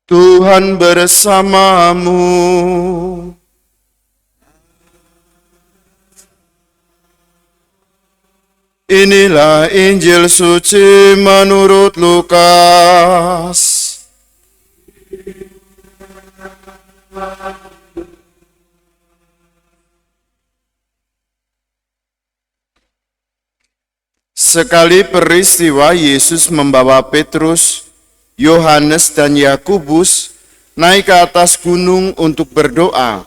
Tuhan bersamamu. Inilah Injil suci menurut Lukas. Sekali peristiwa Yesus membawa Petrus, Yohanes dan Yakobus naik ke atas gunung untuk berdoa.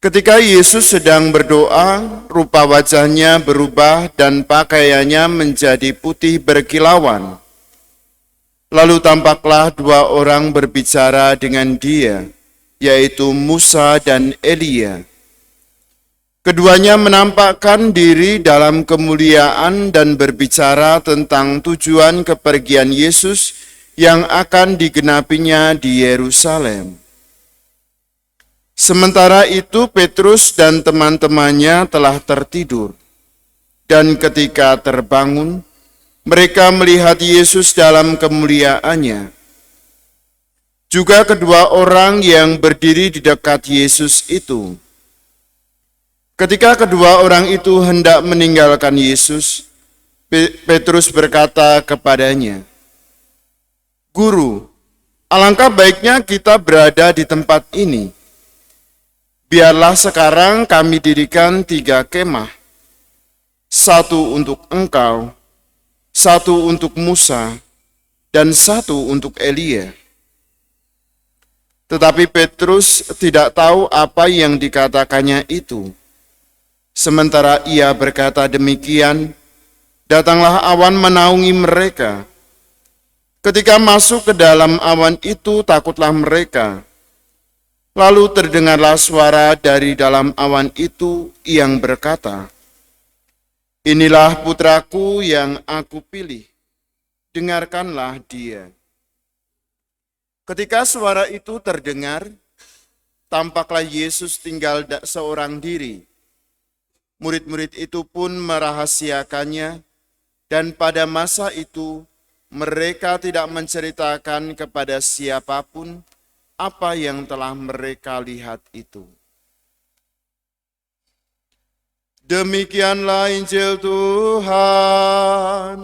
Ketika Yesus sedang berdoa, rupa wajahnya berubah dan pakaiannya menjadi putih berkilauan. Lalu tampaklah dua orang berbicara dengan dia, yaitu Musa dan Elia. Keduanya menampakkan diri dalam kemuliaan dan berbicara tentang tujuan kepergian Yesus yang akan digenapinya di Yerusalem. Sementara itu Petrus dan teman-temannya telah tertidur, dan ketika terbangun, mereka melihat Yesus dalam kemuliaannya. Juga kedua orang yang berdiri di dekat Yesus itu. Ketika kedua orang itu hendak meninggalkan Yesus, Petrus berkata kepadanya, "Guru, alangkah baiknya kita berada di tempat ini. Biarlah sekarang kami dirikan 3 kemah, satu untuk engkau, satu untuk Musa, dan satu untuk Elia." Tetapi Petrus tidak tahu apa yang dikatakannya itu. Sementara ia berkata demikian, datanglah awan menaungi mereka. Ketika masuk ke dalam awan itu, takutlah mereka. Lalu terdengarlah suara dari dalam awan itu yang berkata, "Inilah putraku yang aku pilih, dengarkanlah dia." Ketika suara itu terdengar, tampaklah Yesus tinggal seorang diri. Murid-murid itu pun merahasiakannya, dan pada masa itu mereka tidak menceritakan kepada siapapun apa yang telah mereka lihat itu. Demikianlah Injil Tuhan.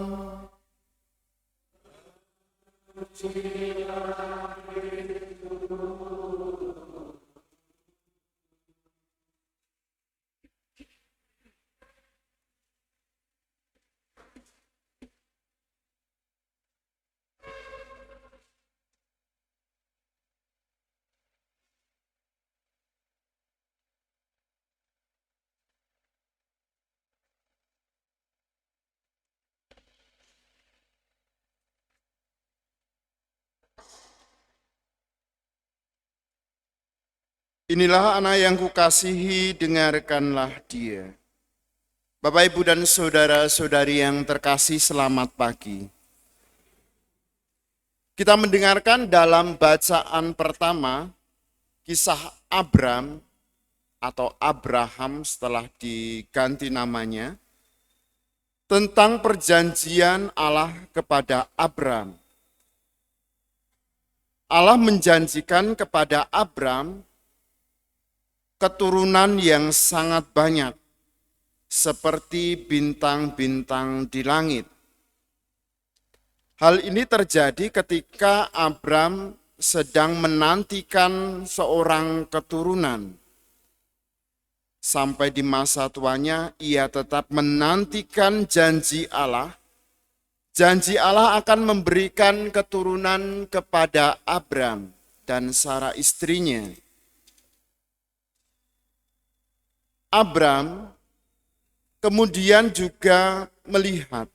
Inilah anak yang kukasihi, dengarkanlah dia. Bapak, Ibu, dan saudara-saudari yang terkasih, selamat pagi. Kita mendengarkan dalam bacaan pertama, kisah Abram atau Abraham setelah diganti namanya, tentang perjanjian Allah kepada Abram. Allah menjanjikan kepada Abram keturunan yang sangat banyak, seperti bintang-bintang di langit. Hal ini terjadi ketika Abram sedang menantikan seorang keturunan. Sampai di masa tuanya, ia tetap menantikan janji Allah. Janji Allah akan memberikan keturunan kepada Abram dan Sarah istrinya. Abram kemudian juga melihat,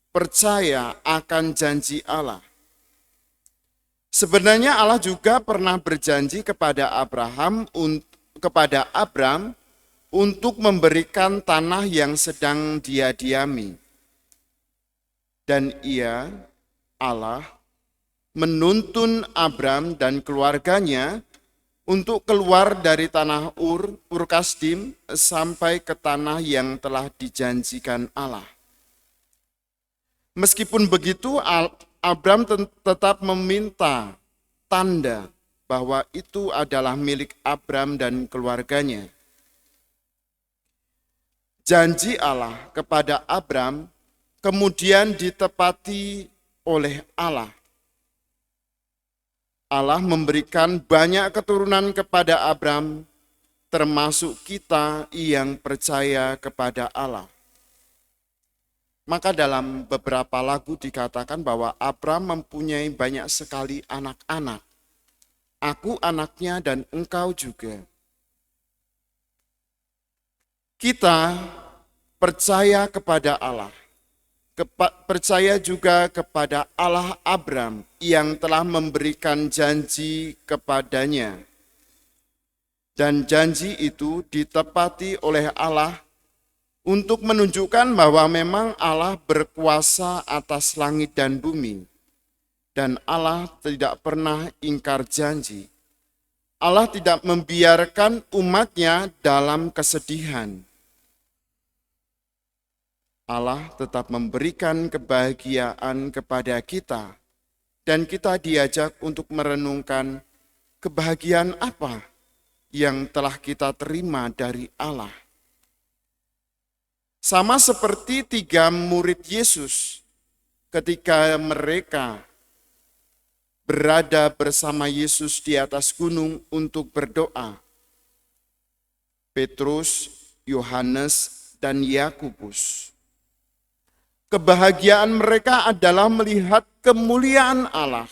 percaya akan janji Allah. Sebenarnya Allah juga pernah berjanji kepada Abram untuk memberikan tanah yang sedang dia diami. Dan Allah, menuntun Abram dan keluarganya untuk keluar dari tanah Ur Kasdim sampai ke tanah yang telah dijanjikan Allah. Meskipun begitu, Abram tetap meminta tanda bahwa itu adalah milik Abram dan keluarganya. Janji Allah kepada Abram kemudian ditepati oleh Allah. Allah memberikan banyak keturunan kepada Abram, termasuk kita yang percaya kepada Allah. Maka dalam beberapa lagu dikatakan bahwa Abram mempunyai banyak sekali anak-anak. Aku anaknya dan engkau juga. Kita percaya kepada Allah, percaya juga kepada Allah Abram yang telah memberikan janji kepadanya. Dan janji itu ditepati oleh Allah untuk menunjukkan bahwa memang Allah berkuasa atas langit dan bumi. Dan Allah tidak pernah ingkar janji. Allah tidak membiarkan umatnya dalam kesedihan. Allah tetap memberikan kebahagiaan kepada kita, dan kita diajak untuk merenungkan kebahagiaan apa yang telah kita terima dari Allah. Sama seperti 3 murid Yesus ketika mereka berada bersama Yesus di atas gunung untuk berdoa. Petrus, Yohanes, dan Yakobus. Kebahagiaan mereka adalah melihat kemuliaan Allah.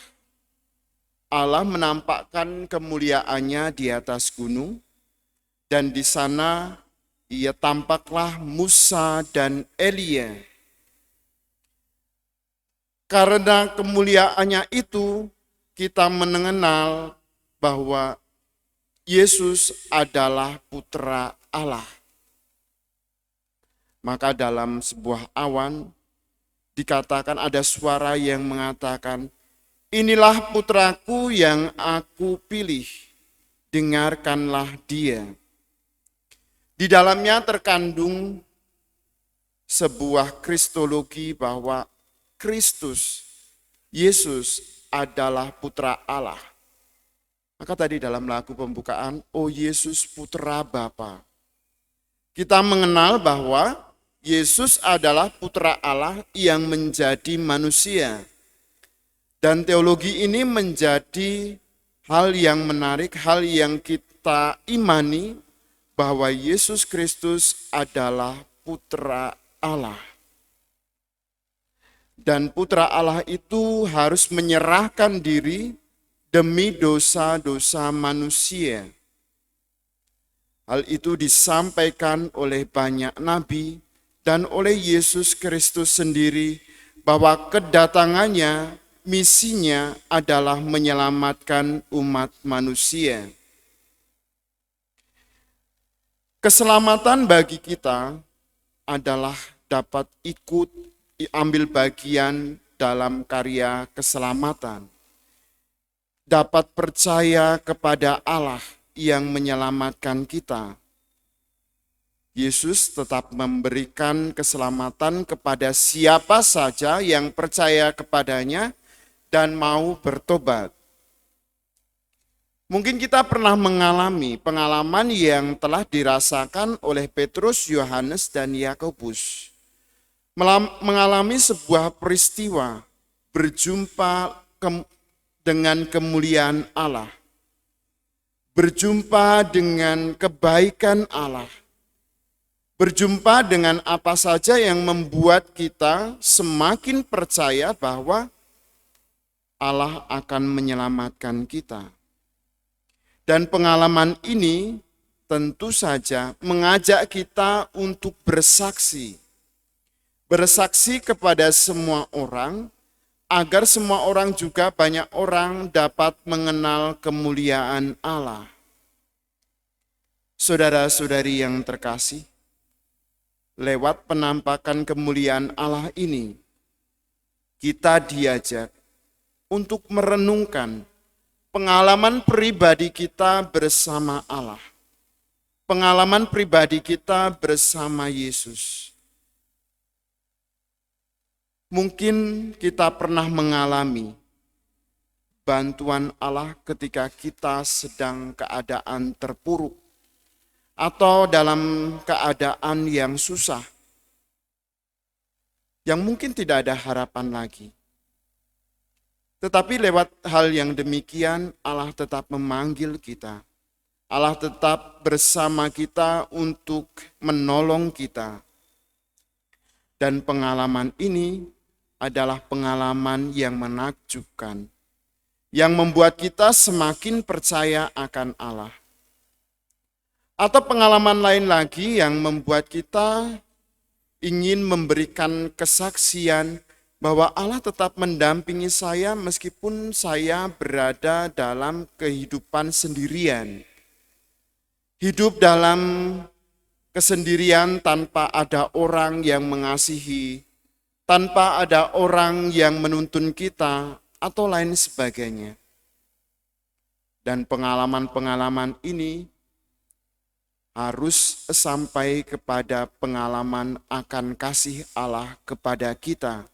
Allah menampakkan kemuliaannya di atas gunung, dan di sana ia tampaklah Musa dan Elia. Karena kemuliaannya itu, kita mengenal bahwa Yesus adalah Putra Allah. Maka dalam sebuah awan dikatakan ada suara yang mengatakan, "Inilah putraku yang aku pilih, dengarkanlah dia." Di dalamnya terkandung sebuah kristologi bahwa Kristus, Yesus adalah Putra Allah. Maka tadi dalam lagu pembukaan, "Oh Yesus Putra Bapa." Kita mengenal bahwa Yesus adalah Putra Allah yang menjadi manusia. Dan teologi ini menjadi hal yang menarik, hal yang kita imani bahwa Yesus Kristus adalah Putra Allah. Dan Putra Allah itu harus menyerahkan diri demi dosa-dosa manusia. Hal itu disampaikan oleh banyak nabi dan oleh Yesus Kristus sendiri bahwa kedatangannya, misinya adalah menyelamatkan umat manusia. Keselamatan bagi kita adalah dapat ambil bagian dalam karya keselamatan. Dapat percaya kepada Allah yang menyelamatkan kita. Yesus tetap memberikan keselamatan kepada siapa saja yang percaya kepadanya dan mau bertobat. Mungkin kita pernah mengalami pengalaman yang telah dirasakan oleh Petrus, Yohanes, dan Yakobus. Mengalami sebuah peristiwa berjumpa dengan kemuliaan Allah, berjumpa dengan kebaikan Allah, berjumpa dengan apa saja yang membuat kita semakin percaya bahwa Allah akan menyelamatkan kita. Dan pengalaman ini tentu saja mengajak kita untuk bersaksi. Bersaksi kepada semua orang, agar semua orang juga banyak orang dapat mengenal kemuliaan Allah. Saudara-saudari yang terkasih, lewat penampakan kemuliaan Allah ini, kita diajak untuk merenungkan pengalaman pribadi kita bersama Allah. Pengalaman pribadi kita bersama Yesus. Mungkin kita pernah mengalami bantuan Allah ketika kita sedang keadaan terpuruk atau dalam keadaan yang susah, yang mungkin tidak ada harapan lagi. Tetapi lewat hal yang demikian, Allah tetap memanggil kita. Allah tetap bersama kita untuk menolong kita. Dan pengalaman ini adalah pengalaman yang menakjubkan, yang membuat kita semakin percaya akan Allah. Atau pengalaman lain lagi yang membuat kita ingin memberikan kesaksian bahwa Allah tetap mendampingi saya meskipun saya berada dalam kehidupan sendirian. Hidup dalam kesendirian tanpa ada orang yang mengasihi, tanpa ada orang yang menuntun kita, atau lain sebagainya. Dan pengalaman-pengalaman ini harus sampai kepada pengalaman akan kasih Allah kepada kita.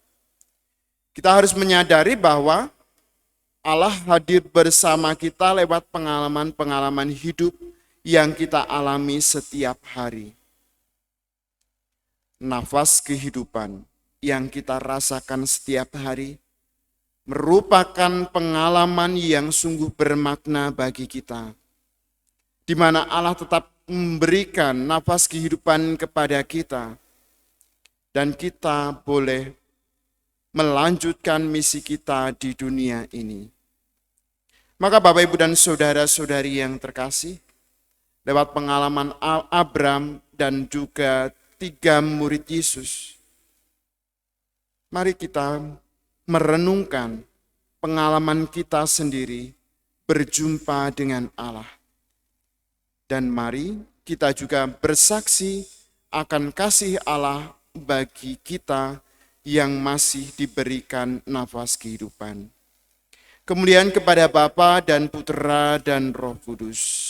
Kita harus menyadari bahwa Allah hadir bersama kita lewat pengalaman-pengalaman hidup yang kita alami setiap hari. Nafas kehidupan yang kita rasakan setiap hari merupakan pengalaman yang sungguh bermakna bagi kita, di mana Allah tetap memberikan nafas kehidupan kepada kita, dan kita boleh melanjutkan misi kita di dunia ini. Maka Bapak, Ibu, dan saudara-saudari yang terkasih, lewat pengalaman Abram dan juga 3 murid Yesus, mari kita merenungkan pengalaman kita sendiri berjumpa dengan Allah. Dan mari kita juga bersaksi akan kasih Allah bagi kita yang masih diberikan nafas kehidupan. Kemuliaan kepada Bapa dan Putera dan Roh Kudus.